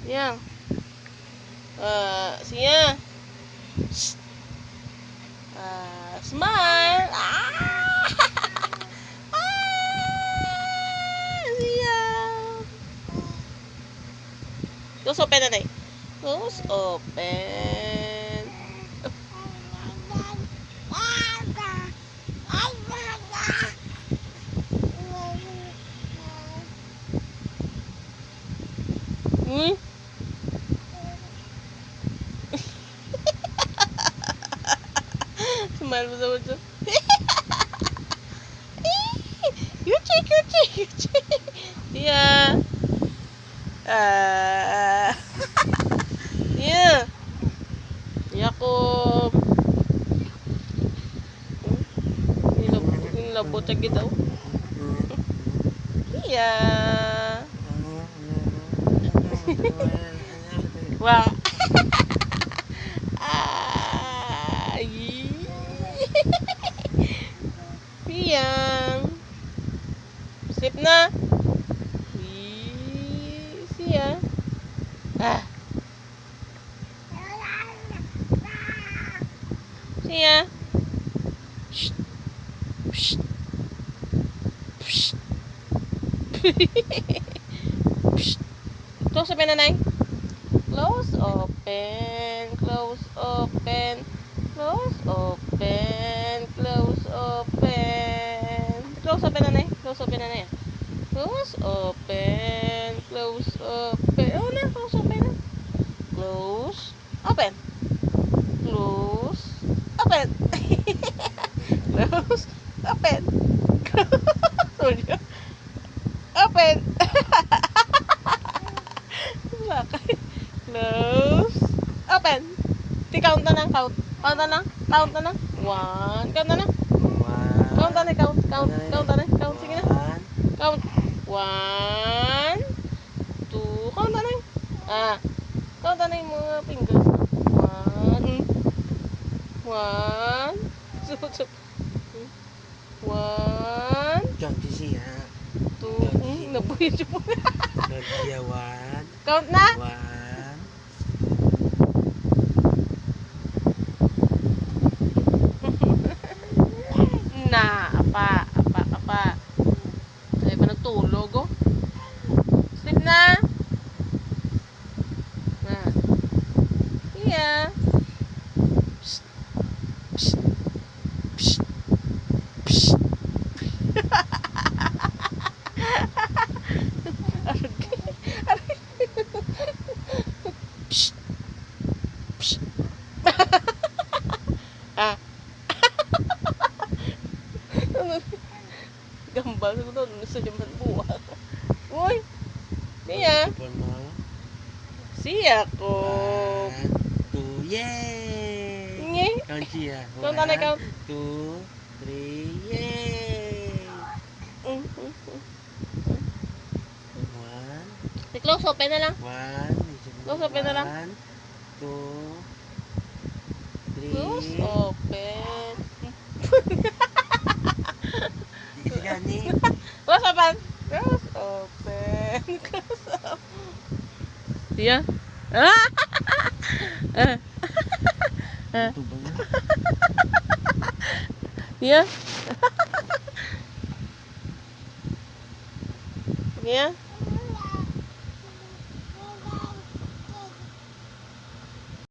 Yang. Sia. Smile. Sia. Close open na day. Close open. Smile mo sa mucho. Yuchi, yuchi, yuchi. Yeah. Yeah. Yakob. Nilabot lagi daw. Yeah. Wah. Siang. Sleep na. Siya. Siya. Shh. Shh. Shh. Shh. Close open na, Nay. Close open. Close open. Close open. Close open. Close open na, Nay. Close open na, Nay. Close open. Close open. Oh, na. Close open na. Close. Open. Close. Open. Close. Open. Close. Open. Close. Open. Count na lang. Count. Count na lang. Count na lang. 1. Count na lang. 1. Count na lang. Count. Count. Count na lang. Count. Sige na. Count. 1. 2. Count na lang. Count na lang yung mga fingers. 1. 1. 1. Jangan siya. 2. Nabuhay siya po. Dia 1. Count na. 1. Na, apa. Ay ba nagtulog, oh? Sleep na. Yeah. Psst. Psst. Psst. Psst. Psst. Psst. Gambal ko doon sa jaman buwan. Uy. Siya. Siya ko. 2. Yay. Nge. Count siya. Count na count. 2, 3. Yay. 1. Close open na lang. 1. Close open na lang. 1, 2, 3. Close open. Gani. Close open. Close open. Close open. Dia. Dia. Dia.